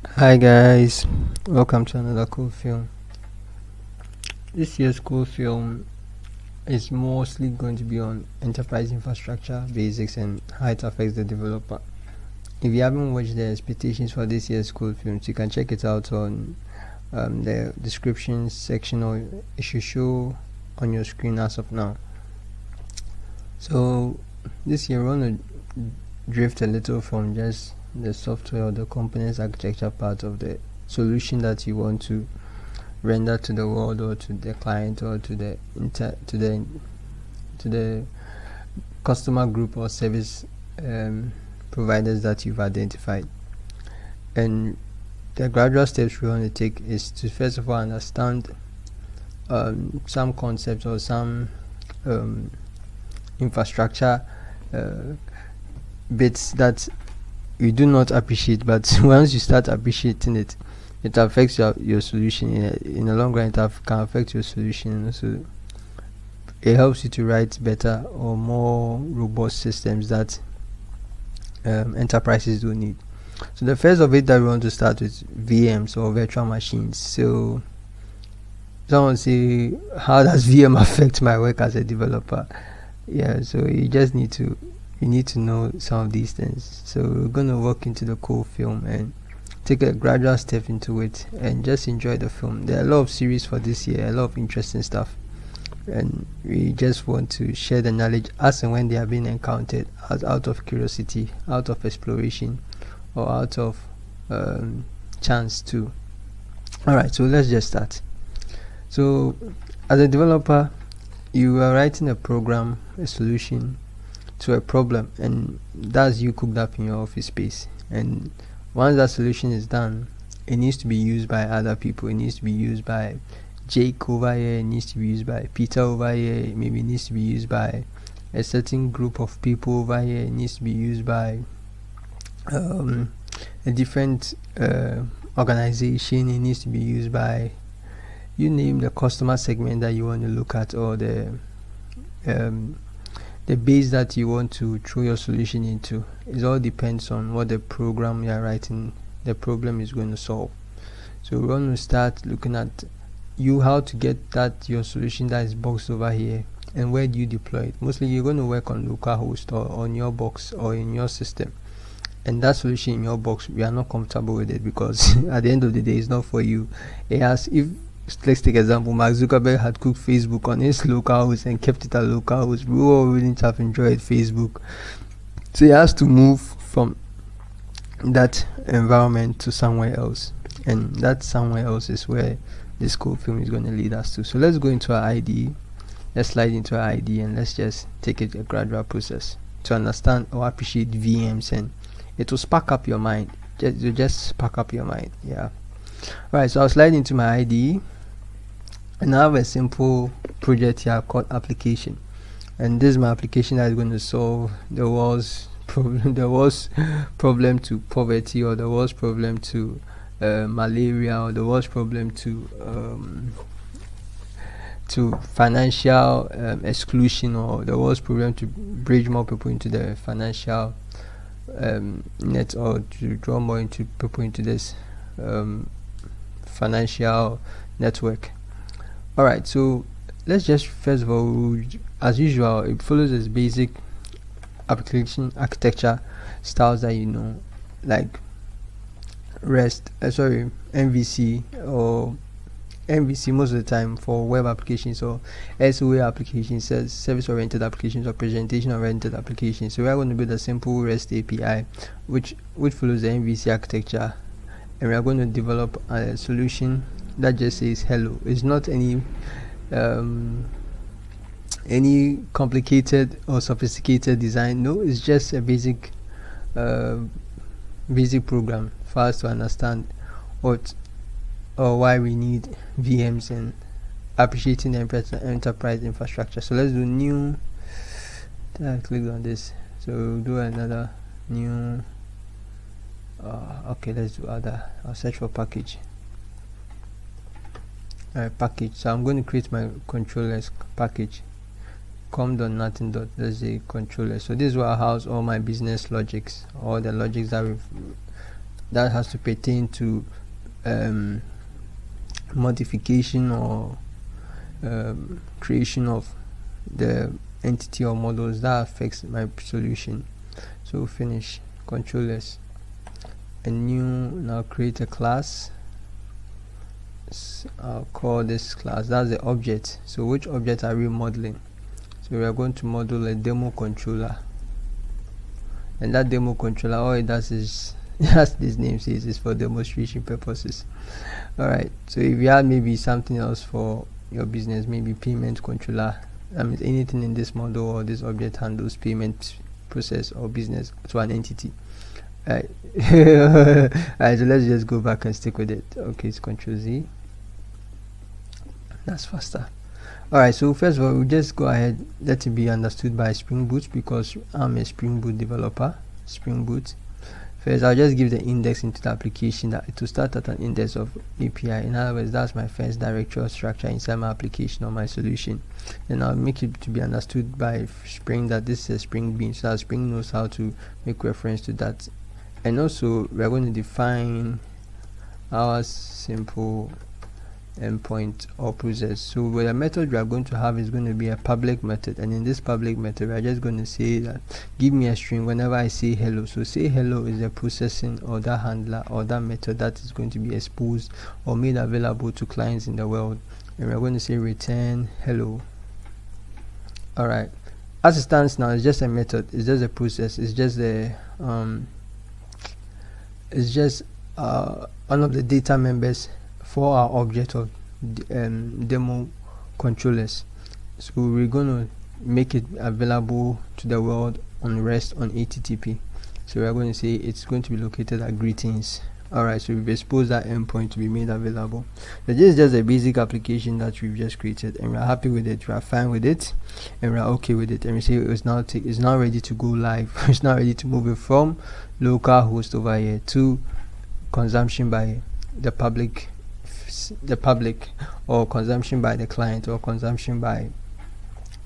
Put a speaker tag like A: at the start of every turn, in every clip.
A: Hi guys, welcome to another cool film. This year's cool film is mostly going to be on enterprise infrastructure basics and how it affects the developer. If you haven't watched the expectations for this year's cool films, you can check it out on the description section, or it should show on your screen as of now. So this year we're going to drift a little from just the software or the components architecture part of the solution that you want to render to the world or to the client or to the customer group or service providers that you've identified. And the gradual steps we want to take is to first of all understand some concepts or some infrastructure bits that you do not appreciate, but once you start appreciating it, it affects your solution. In the long run, it can affect your solution. So it helps you to write better or more robust systems that enterprises do need. So the first of it that we want to start with VMs or virtual machines. So someone say, how does VM affect my work as a developer? Yeah, so you need to know some of these things. So we're gonna walk into the cool film and take a gradual step into it and just enjoy the film. There are a lot of series for this year, a lot of interesting stuff, and we just want to share the knowledge as and when they are being encountered, as out of curiosity, out of exploration, or out of chance too. Alright, so let's just start. So as a developer, you are writing a program, a solution to a problem, and that's you cooked up in your office space. And once that solution is done, it needs to be used by other people. It needs to be used by Jake over here, it needs to be used by Peter over here, maybe it needs to be used by a certain group of people over here, it needs to be used by a different organization, it needs to be used by, you name the customer segment that you want to look at, or the base that you want to throw your solution into. It all depends on what the program you are writing, the problem is going to solve. So we're going to start looking at how to get that your solution that is boxed over here, and where do you deploy it. Mostly you're going to work on localhost or on your box or in your system, and that solution in your box, we are not comfortable with it because at the end of the day, it's not for you. It has, if let's take example, Mark Zuckerberg had cooked Facebook on his localhost and kept it at localhost, we all wouldn't have enjoyed Facebook. So he has to move from that environment to somewhere else, and that somewhere else is where this cool film is going to lead us to. So let's go into our IDE. Let's slide into our IDE and let's just take it a gradual process to understand or appreciate VMs, and it will spark up your mind. Just spark up your mind. Yeah. Right, so I'll slide into my IDE, and I have a simple project here called application, and this is my application that is going to solve the world's problem to poverty, or the world's problem to malaria, or the world's problem to financial exclusion, or the world's problem to bridge more people into the financial net, or to draw more into people into this financial network. Alright, so let's just first of all, as usual, it follows this basic application architecture styles that you know, like MVC, or MVC most of the time for web applications, or SOA applications, service oriented applications, or presentation oriented applications. So we are going to build a simple REST API which follows the MVC architecture, and we are going to develop a solution that just says hello. It's not any complicated or sophisticated design. No, it's just a basic program for us to understand what or why we need VMs and appreciating the enterprise infrastructure. So let's do new. I clicked on this, so we'll do another new. Okay, let's do other. I'll search for package. Package. So I'm going to create my controllers package. com.nothing. Let's say controller. So this is where I house all my business logics, all the logics that we've that has to pertain to modification or creation of the entity or models that affects my solution. So finish, Control S, a new, now create a class. I'll call this class, that's the object. So which object are we modeling? So we are going to model a demo controller, and that demo controller, all it does is, as this name says, is for demonstration purposes. Alright, so if you had maybe something else for your business, maybe payment controller, that means anything in this model or this object handles payment process or business to an entity. Alright, alright, so let's just go back and stick with it. Okay, it's Control Z. That's faster. Alright, so first of all, we'll just go ahead, let it be understood by Spring Boot, because I'm a Spring Boot developer. Spring Boot. First, I'll just give the index into the application, that to start at an index of API. In other words, that's my first directory structure inside my application or my solution. Then I'll make it to be understood by Spring that this is a Spring Bean, so that Spring knows how to make reference to that. And also, we're going to define our simple endpoint or process. So with the method we are going to have is going to be a public method, and in this public method we are just going to say that give me a string whenever I say hello. So say hello is the processing or that handler or that method that is going to be exposed or made available to clients in the world, and we're going to say return hello. Alright, as it stands now, it's just a method, it's just a process, it's just a one of the data members for our object of demo controllers. So we're going to make it available to the world on REST on HTTP. So we're going to say it's going to be located at greetings. Alright, so we've exposed that endpoint to be made available. So this is just a basic application that we've just created, and we're happy with it, we're fine with it, and we're okay with it, and we say it's now ready to go live. It's now ready to move it from localhost over here to consumption by the public, or consumption by the client, or consumption by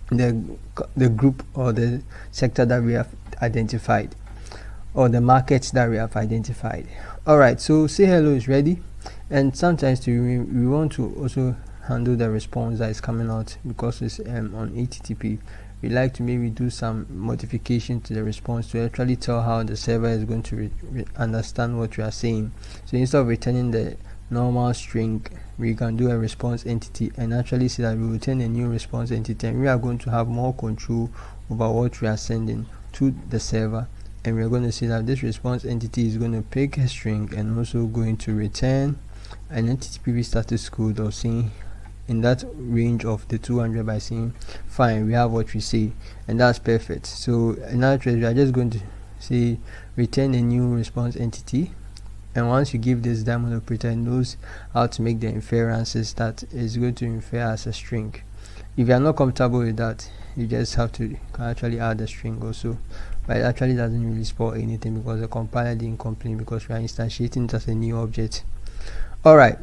A: the group or the sector that we have identified, or the markets that we have identified. Alright, so say hello is ready, and sometimes we want to also handle the response that is coming out, because it's on HTTP. We like to maybe do some modification to the response to actually tell how the server is going to understand what we are saying. So instead of returning the normal string, we can do a response entity and actually see that we return a new response entity, and we are going to have more control over what we are sending to the server. And we're going to see that this response entity is going to pick a string and also going to return an HTTP status code, or saying in that range of the 200 by saying fine, we have what we say, and that's perfect. So in our case, we are just going to say return a new response entity, and once you give this diamond operator, it knows how to make the inferences that is going to infer as a string. If you are not comfortable with that, you just have to actually add a string also, but it actually doesn't really spoil anything, because the compiler didn't complain, because we are instantiating it as a new object. Alright,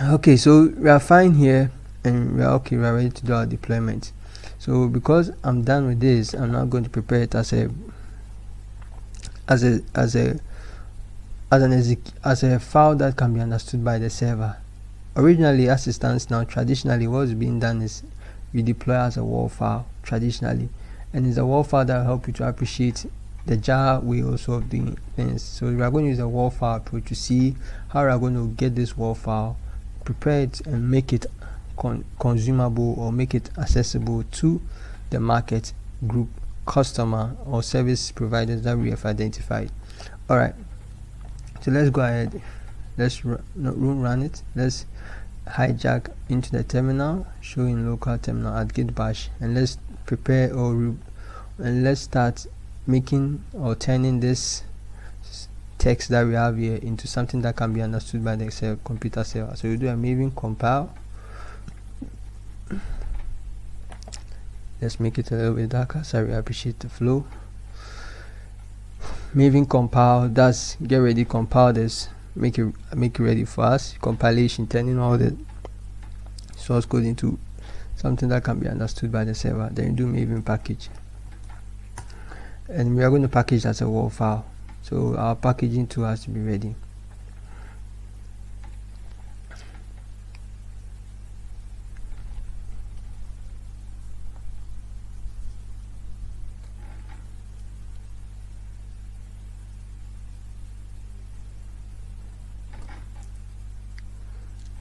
A: okay, so we are fine here, and we are okay, we are ready to do our deployment. So because I'm done with this, I'm now going to prepare it as a file that can be understood by the server. Originally, as it stands now, traditionally what's being done is we deploy as a WAR file traditionally, and it's a WAR file that will help you to appreciate the jar way also of doing things. So we are going to use a WAR file approach to see how we are going to get this WAR file, prepare it, and make it consumable, or make it accessible to the market group, customer, or service providers that we have identified. Alright, so let's go ahead, let's run it. Let's hijack into the terminal, showing local terminal at git bash, and let's prepare and let's start making or turning this text that we have here into something that can be understood by the computer server. So we do a maven compile. Let's make it a little bit darker so we appreciate the flow. Maven compile, that's get ready, compile this, make it ready for us. Compilation, turning all the source code into something that can be understood by the server. Then do maven package, and we are going to package as a WAR file. So our packaging tool has to be ready.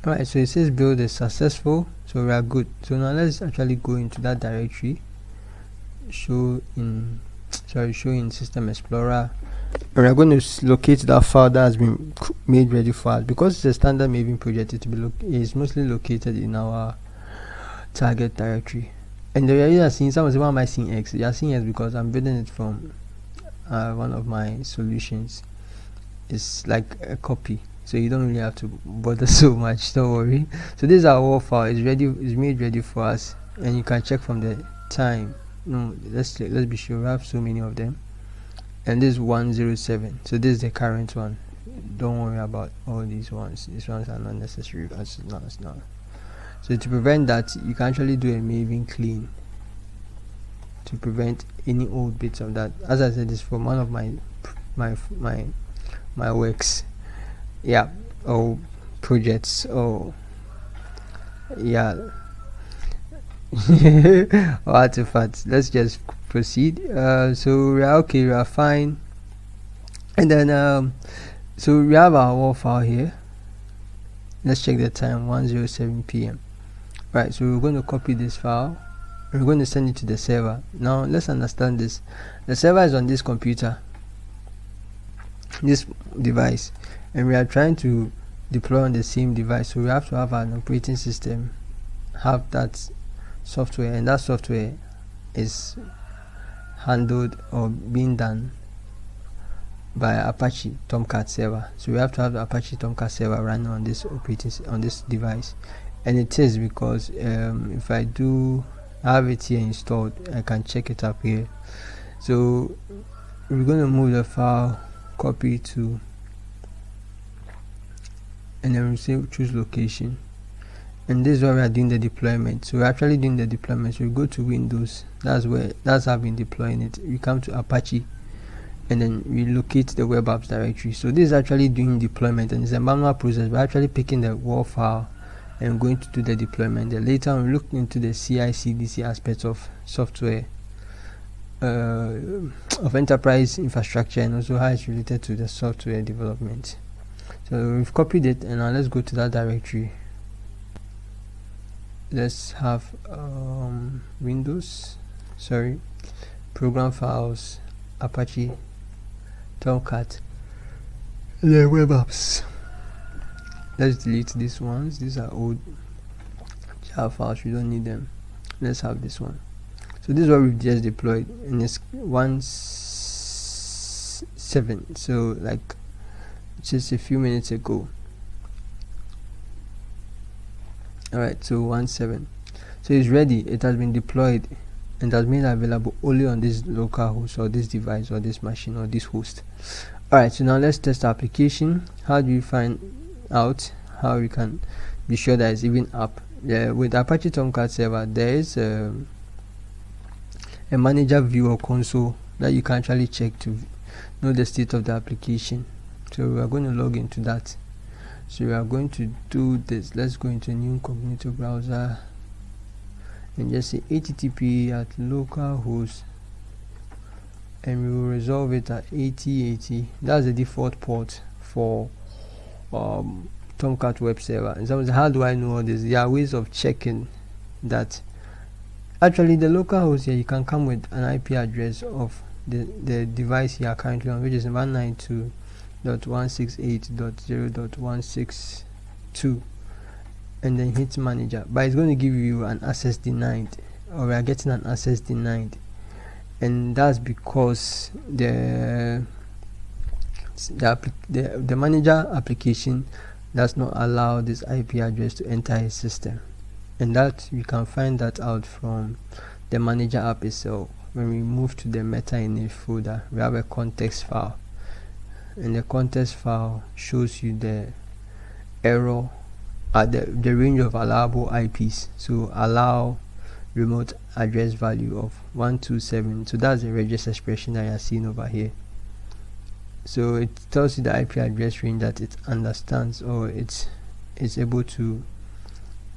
A: Alright, so it says build is successful, so we are good. So now let's actually go into that directory, show in System Explorer, and we are going to locate that file that has been made ready for us. Because it's a standard Maven project, it's mostly located in our target directory. And the reason you are seeing, someone say, why am I seeing X? You are seeing X because I'm building it from one of my solutions. It's like a copy, so you don't really have to bother so much, don't worry. So this is our WAR file, it's made ready for us, and you can check from the time. No, let's be sure, we have so many of them, and this is 107, so this is the current one. Don't worry about all these ones are not necessary as now. So to prevent that, you can actually do a Maven clean to prevent any old bits of that. As I said, this is from one of my works, yeah, or projects, or yeah, or artifacts. Let's just proceed. So we are okay, we are fine, and then so we have our WAR file here. Let's check the time, 1:07 p.m. Right, so we're going to copy this file, we're going to send it to the server. Now let's understand this. The server is on this computer, this device, and we are trying to deploy on the same device, so we have to have an operating system, have that software, and that software is handled or being done by Apache Tomcat server. So we have to have the Apache Tomcat server running on this device, and it is because if I have it here installed, I can check it up here. So we're going to move the file, copy to, and then we say choose location, and this is where we are doing the deployment. So we're actually doing the deployment. So we go to Windows, that's how I've been deploying it. We come to Apache, and then we locate the web apps directory. So this is actually doing deployment, and it's a manual process. We're actually picking the WAR file and going to do the deployment. Then later on, we look into the CI/CD aspects of software, of enterprise infrastructure, and also how it's related to the software development. So we've copied it, and now let's go to that directory. Let's have Windows, program files, Apache Tomcat, and then web apps. Let's delete these ones, these are old Java files, we don't need them. Let's have this one. So this is what we've just deployed, and it's 1:07, so like just a few minutes ago. Alright, so 1:07, so it's ready, it has been deployed, and has been available only on this local host, or this device, or this machine, or this host. Alright, so now let's test the application. How do you find out how we can be sure that it's even up? With Apache Tomcat server, there is a manager view or console that you can actually check to know the state of the application. So we are going to log into that. So we are going to do this. Let's go into a new incognito browser and just say http at localhost, and we will resolve it at 8080. That's the default port for Tomcat web server. And someone says, how do I know all this? There are ways of checking that. Actually, the localhost here, you can come with an IP address of the device you are currently on, which is 192.168.0.162, and then hit manager. But it's going to give you an access denied, or we are getting an access denied, and that's because the manager application does not allow this IP address to enter his system, and that you can find that out from the manager app itself. When we move to the meta init folder, we have a context file, and the context file shows you the error at the range of allowable IPs. So allow remote address value of 127. So that's the regex expression that you are seeing over here. So it tells you the IP address range that it understands, or it's able to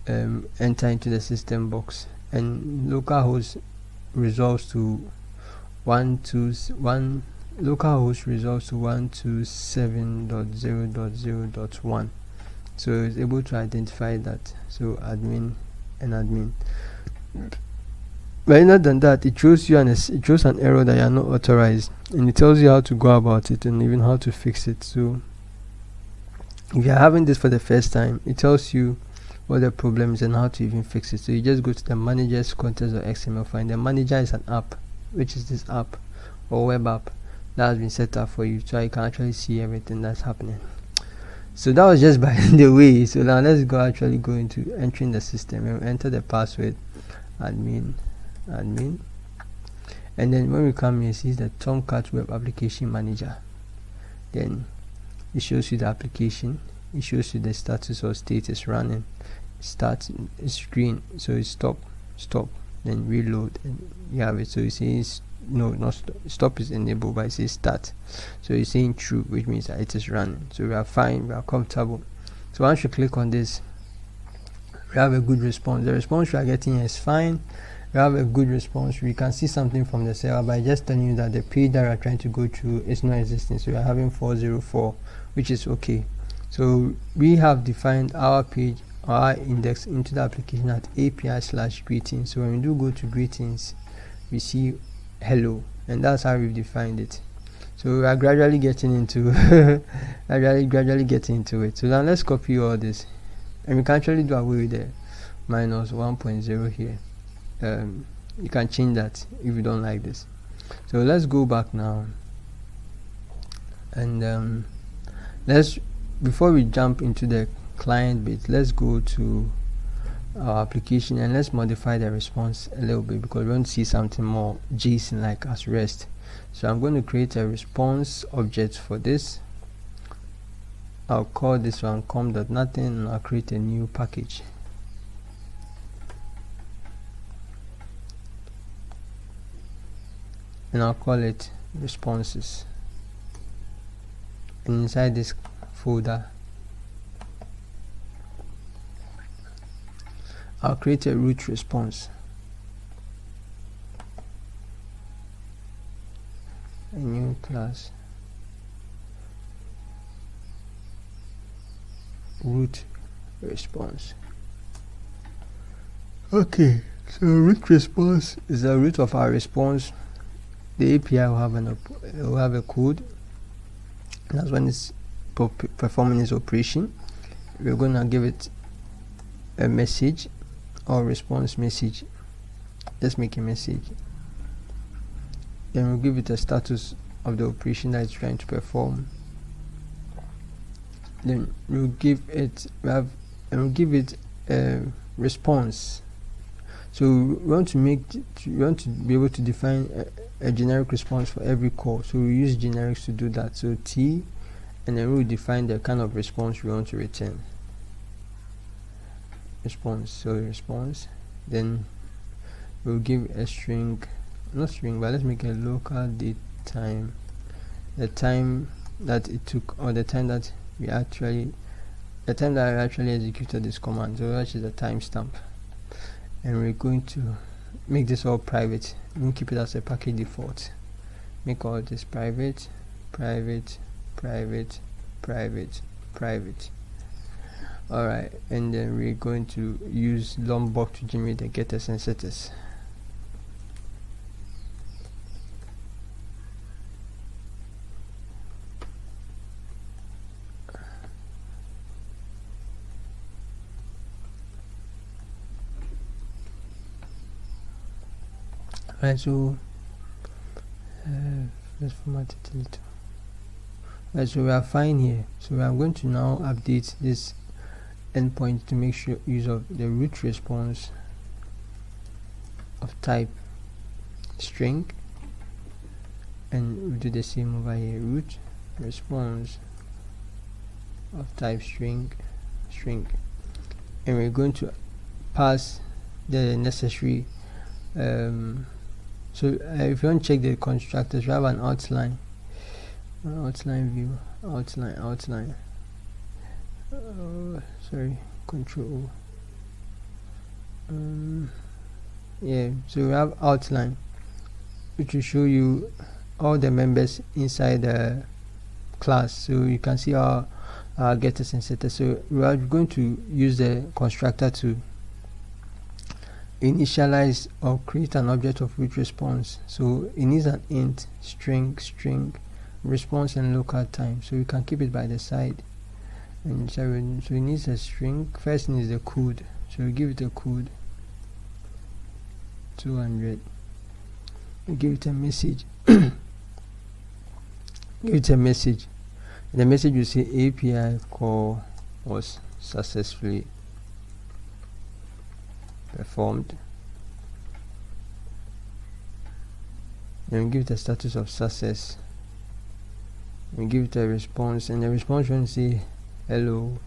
A: enter into the system box. And localhost resolves to 127.0.0.1. So it's able to identify that. So admin and admin. But other than that, it shows you it shows an error that you are not authorized, and it tells you how to go about it and even how to fix it. So if you're having this for the first time, it tells you what the problem is and how to even fix it. So you just go to the manager's context or XML file. The manager is an app, which is this app or web app that has been set up for you, so you can actually see everything that's happening. So that was just by the way. So now let's go into entering the system. We'll enter the password admin, and then when we come here, see the Tomcat Web Application Manager. Then it shows you the application, it shows you the status or status running, start screen, so it's stop, then reload, and you have it. So it says no, not stop is enabled, but it says start, so it's saying true, which means that it is running. So we are fine, we are comfortable. So once you click on this, we have a good response. The response we are getting is fine. We have a good response. We can see something from the server by just telling you that the page that we are trying to go through is not existing. So we are having 404, which is okay. So we have defined our page, our index into the application at API/greetings. So when we do go to greetings, we see hello, and that's how we've defined it. So we are gradually getting into gradually getting into it. So now let's copy all this, and we can actually do away with the -1.0 here. You can change that if you don't like this. So let's go back now, and before we jump into the client bit, let's go to our application and let's modify the response a little bit, because we want to see something more JSON like as REST. So I'm going to create a response object for this. I'll call this one com.nothing, and I'll create a new package. And I'll call it responses, and inside this folder I'll create a root response, a new class, root response. Okay, so root response is the root of our response. The API will have a code. That's when it's performing its operation. We're gonna give it a message or response message. Let's make a message. Then we'll give it a status of the operation that it's trying to perform. Then we'll give it a response. So we want to be able to define a generic response for every call. So we use generics to do that. So T, and then we'll define the kind of response we want to return. Response, so response. Then we'll give a string, not string, but let's make a local date time, the time that it took, or the time that I actually executed this command. So that is the timestamp, and we're going to make this all private. We'll keep it as a package default. Make all this private. Alright, and then we're going to use lombok to generate the getters and setters. Alright, so let's format it a little. Alright, so we are fine here. So I'm going to now update this endpoint to make sure use of the root response of type string, and we'll do the same over here. Root response of type string, and we're going to pass the necessary so if you want to check the constructors, we have an outline outline view, outline. Sorry, control. Yeah, so we have outline, which will show you all the members inside the class, so you can see our getters and setters. So we are going to use the constructor to initialize or create an object of which response. So it needs an int, string, response, and local time. So you can keep it by the side. And so it needs a string. First needs the code. So we give it a code 200. We give it a message. Give it a message. The message will say API call was successfully performed. Then we give it a status of success. We give it a response, and the response will say hello,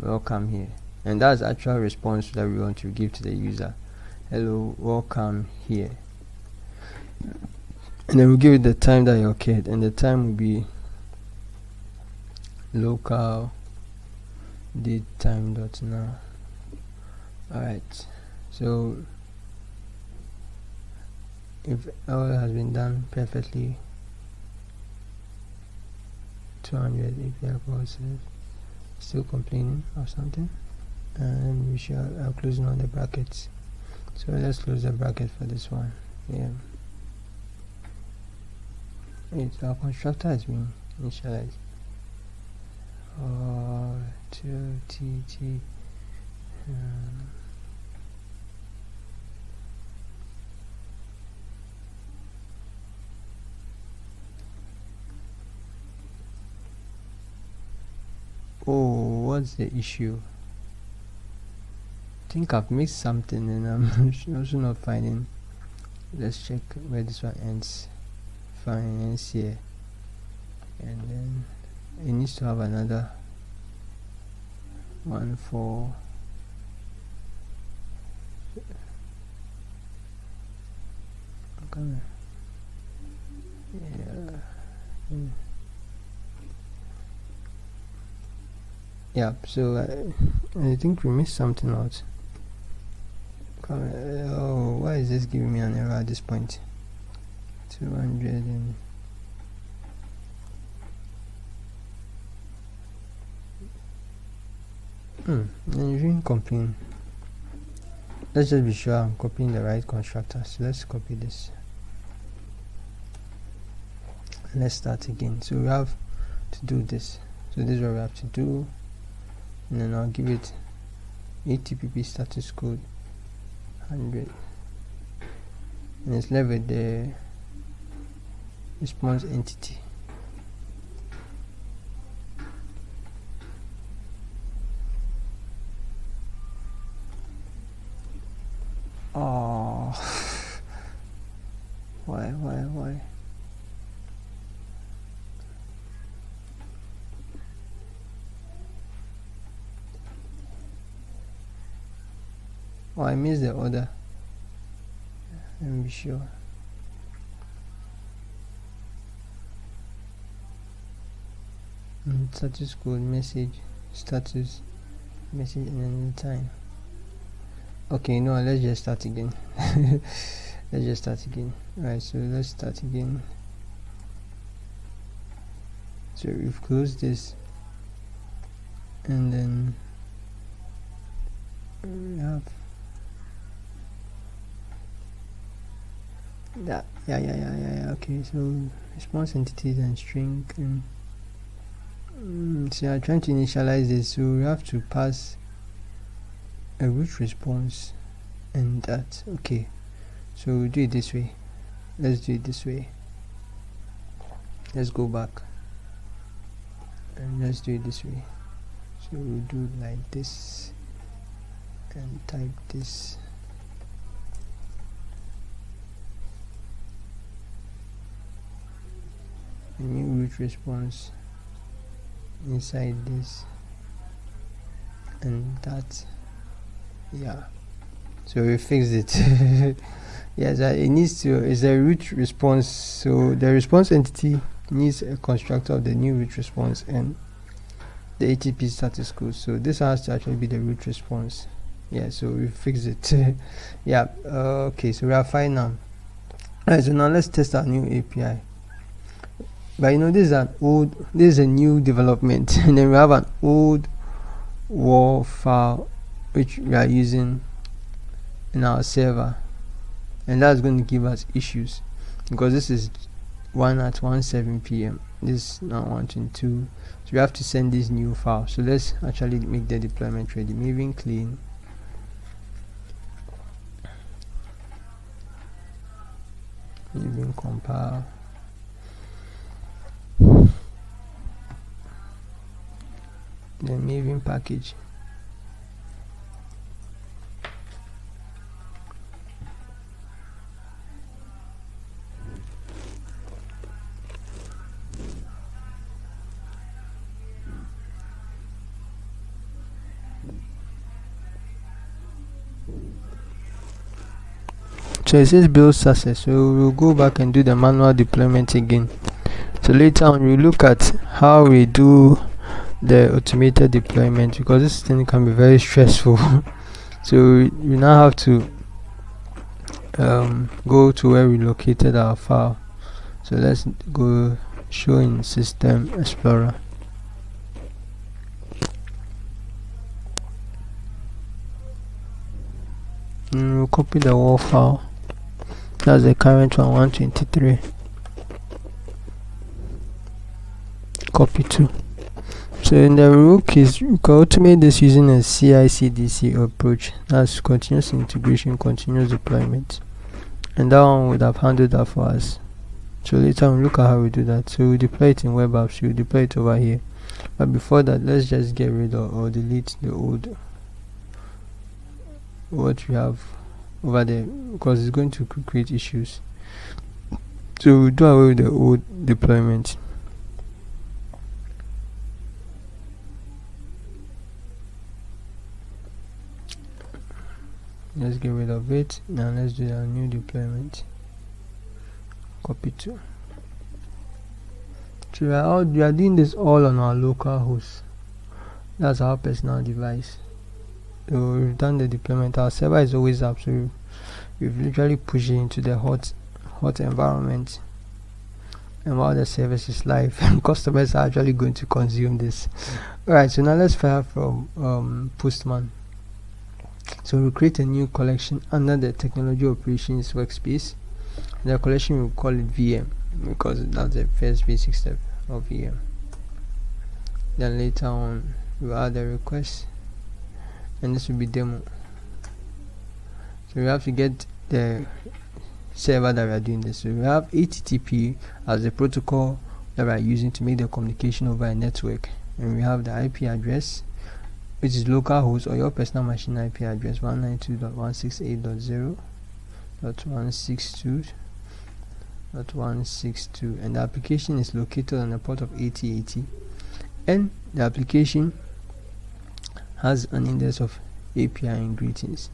A: welcome here. And that's actual response that we want to give to the user. Hello, welcome here. And then we give it the time that it occurred, and the time will be local date time dot now. Alright, so if all has been done perfectly, 200 API calls, still complaining or something, and we shall closing on the brackets. So let's close the bracket for this one. Yeah, our constructor has been initialized. To TT. Oh, what's the issue? I think I've missed something, and I'm also not finding. Let's check where this one ends. Fine, ends here, and then it needs to have another one for yeah. So I think we missed something out. Oh, why is this giving me an error at this point? 200 and and you shouldn't complain. Let's just be sure I'm copying the right constructor. So let's copy this. Let's start again. So we have to do this. So this is what we have to do. And then I'll give it HTTP status code 100. And it's left with the response entity. Oh, why? Oh, I missed the order. Let me be sure. Status code, message, status, message, and then the time. Okay, no, let's just start again. Right, so let's start again. So we've closed this, and then we have that. Yeah. Okay, so response entities and string, and so I'm trying to initialize this, so we have to pass a root response and that. Okay, so we'll do it this way. Let's do it this way. Let's go back and let's do it this way. So we'll do it like this and type this. A new root response inside this and that. Yeah, so we fixed it. Yes, it needs to, it's a root response, so the response entity needs a constructor of the new root response and the ATP status code. So this has to actually be the root response. Yeah, so we fixed it. Yeah, okay, so we are fine now. Alright, so now let's test our new API. But this is a new development, and then we have an old WAR file which we are using in our server, and that's going to give us issues because this is 1:17 p.m. this is now 1:22, so we have to send this new file. So let's actually make the deployment ready. Maven clean Maven compile the Maven package. So it says build success, so we'll go back and do the manual deployment again. So later on we'll look at how we do the automated deployment, because this thing can be very stressful. So we now have to go to where we located our file. So let's go show in System Explorer. We'll copy the WAR file. That's the current one, 123. Copy to. So in the rule case, you can automate this using a CI/CD approach. That's continuous integration, continuous deployment, and that one would have handled that for us. So later we'll look at how we do that. So we deploy it in web apps, we'll deploy it over here. But before that, let's just get rid of or delete the old what we have over there, because it's going to create issues. So we'll do away with the old deployment. Let's get rid of it. Now let's do our new deployment. Copy to. So we are doing this all on our local host. That's our personal device. So we've done the deployment. Our server is always up, so we've literally pushed it into the hot environment, and while the service is live, customers are actually going to consume this. Alright, so now let's fire from Postman. So we'll create a new collection under the technology operations workspace. The collection we'll call it VM, because that's the first basic step of VM. Then later on we'll add a request, and this will be demo. So we have to get the server that we are doing this. So we have HTTP as the protocol that we are using to make the communication over a network, and we have the IP address, which is localhost or your personal machine IP address 192.168.0.162.162, and the application is located on the port of 8080, and the application has an index of API and greetings.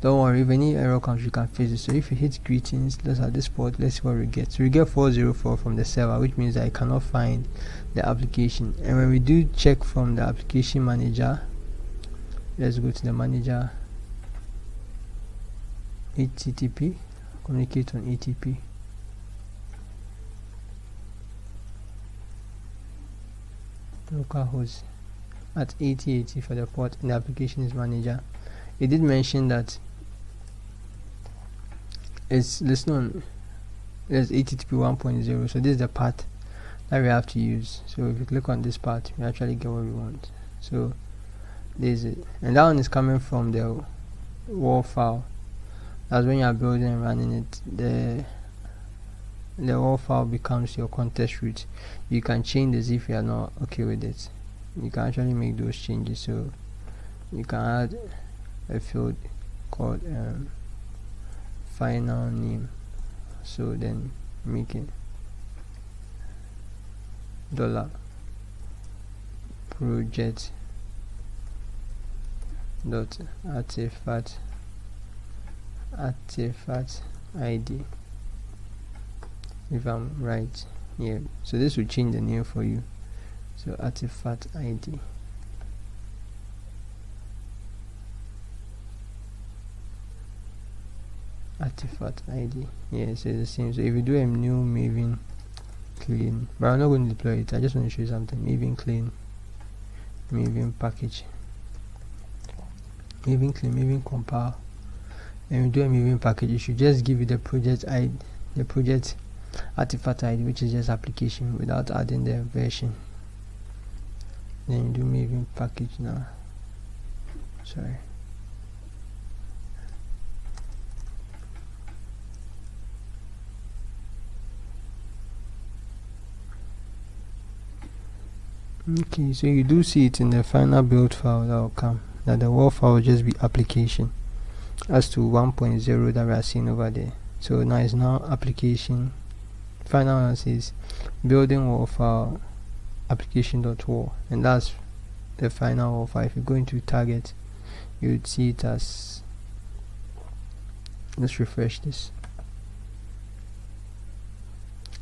A: Don't worry, if any error comes, you can fix it. So if you hit greetings, let's at this port, let's see what we get. So we get 404 from the server, which means I cannot find the application. And when we do check from the application manager, let's go to the manager, HTTP, communicate on ATP. Localhost at 8080 for the port, and the application is manager. It did mention that it's listed on there's HTTP 1.0, so this is the part that we have to use. So if you click on this part, we actually get what we want. So this is it, and that one is coming from the WAR file. That's when you are building and running it. The WAR file becomes your context root. You can change this if you are not okay with it. You can actually make those changes. So you can add a field called final name, so then make it $project dot artifact ID, if I'm right. here. So this will change the name for you. So artifact ID. Artifact ID. Yeah, so the same. So if you do a new Maven clean, but I'm not going to deploy it, I just want to show you something. Maven clean, Maven package, Maven clean, Maven compile, and you do a Maven package, it should just give you the project ID, the project artifact ID, which is just application, without adding the version. Then you do Maven package now. Sorry. Okay, so you do see it in the final build file that will come, that the WAR file will just be application as to 1.0 that we are seeing over there. So now it's now application, final one says building WAR file application.war, and that's the final WAR file. If you go into target, you would see it as, let's refresh this,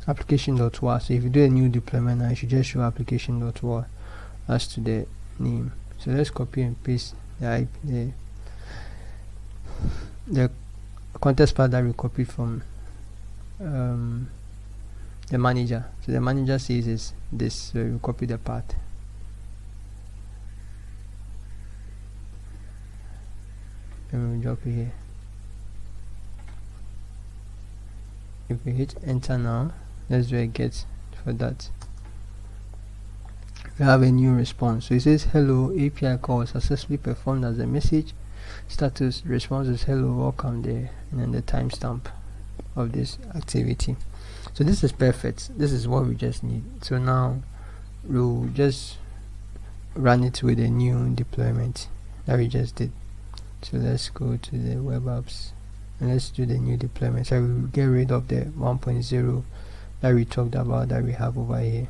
A: application.war. So if you do a new deployment now, you should just show application.war as to the name. So let's copy and paste the context path that we copied from the manager. So the manager says is this, so we copy the path. And we drop it here. If we hit enter now, let's do a get for that. We have a new response. So it says hello, API call successfully performed as a message. Status response is hello, welcome there, and then the timestamp of this activity. So this is perfect. This is what we just need. So now we'll just run it with a new deployment that we just did. So let's go to the web apps and let's do the new deployment. So we'll get rid of the 1.0 that we talked about that we have over here.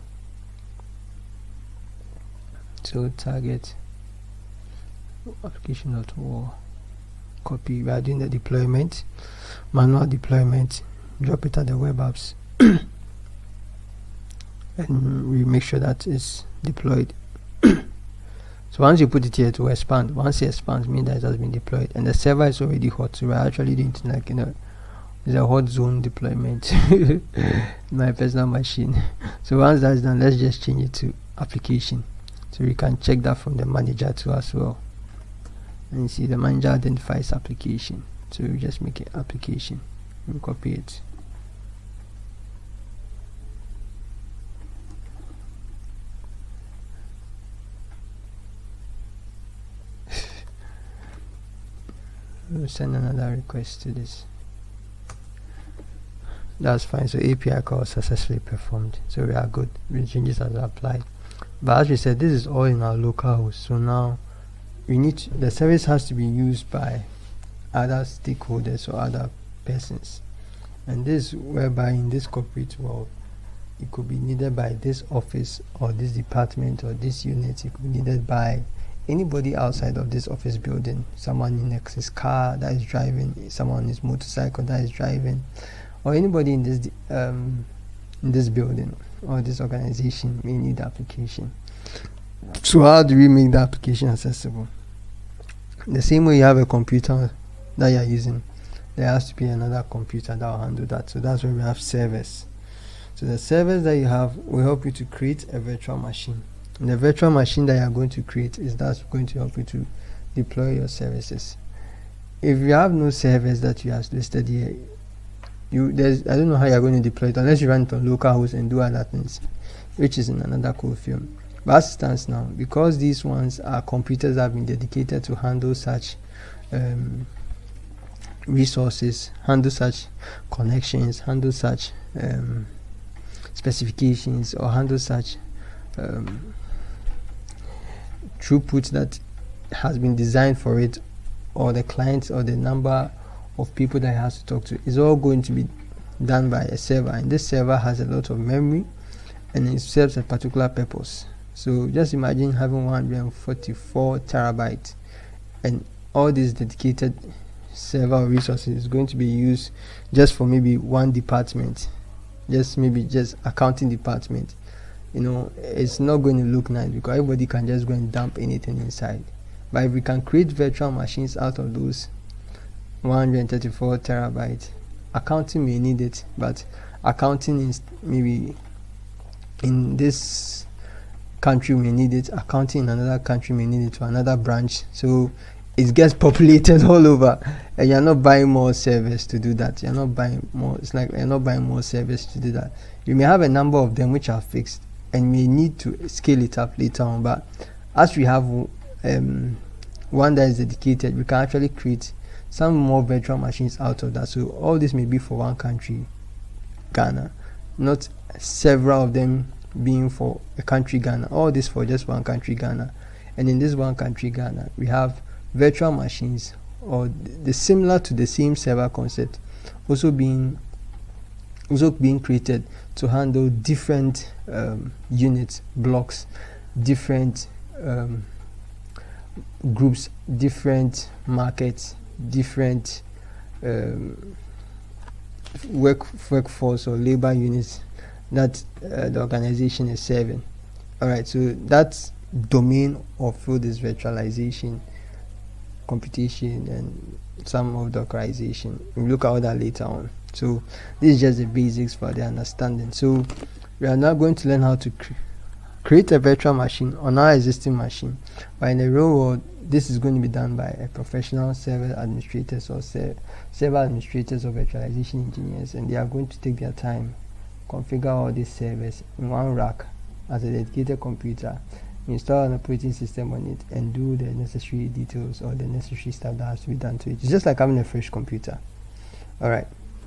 A: So target application.war, copy. We are doing the deployment, manual deployment, drop it at the web apps and we make sure that it's deployed. So once you put it here to expand, once it expands, means that it has been deployed and the server is already hot. So we're actually doing it like, it's a hot zone deployment. My personal machine. So once that's done, let's just change it to application. So we can check that from the manager too as well. And you see the manager identifies application. So we just make it application and copy it. We'll send another request to this. That's fine. So API call successfully performed. So we are good. The changes are applied. But as we said, this is all in our local host. So now we need the service has to be used by other stakeholders or other persons. And this whereby in this corporate world, it could be needed by this office or this department or this unit. It could be needed by anybody outside of this office building, someone in his car that is driving, someone on his motorcycle that is driving, or anybody in this building or this organization may need the application. So how do we make the application accessible? The same way you have a computer that you are using, there has to be another computer that will handle that. So that's where we have servers. So the servers that you have will help you to create a virtual machine. And the virtual machine that you are going to create is that's going to help you to deploy your services. If you have no servers that you have listed here, I don't know how you're going to deploy it unless you run it on localhost and do other things, which is in another code film. But as it stands now, because these ones are computers that have been dedicated to handle such resources, handle such connections, handle such specifications, or handle such throughput that has been designed for it, or the clients or the number of people that it has to talk to, is all going to be done by a server, and this server has a lot of memory and it serves a particular purpose. So just imagine having 144 terabytes and all these dedicated server resources is going to be used just for maybe one department just maybe just accounting department, it's not going to look nice because everybody can just go and dump anything inside. But if we can create virtual machines out of those 134 terabytes, accounting may need it, but accounting is maybe in this country may need it, accounting in another country may need it to another branch, so it gets populated all over, and you're not buying more servers to do that. You're not buying more. It's like you're not buying more servers to do that. You may have a number of them which are fixed and may need to scale it up later on, but as we have one that is dedicated, we can actually create some more virtual machines out of that. So all this may be for one country, Ghana, not several of them being for a country, Ghana. All this for just one country, Ghana. And in this one country, Ghana, we have virtual machines or the similar to the same server concept also being created to handle different units, blocks, different groups, different markets, different workforce or labor units that the organization is serving. Alright, so that's domain of all this virtualization, computation, and some of Dockerization. We'll look at all that later on. So this is just the basics for the understanding. So we are now going to learn how to create a virtual machine on our existing machine, but in the real world this is going to be done by a professional server administrators or server administrators or virtualization engineers, and they are going to take their time, configure all these servers in one rack as a dedicated computer, install an operating system on it, and do the necessary details or the necessary stuff that has to be done to it. It's just like having a fresh computer. Alright,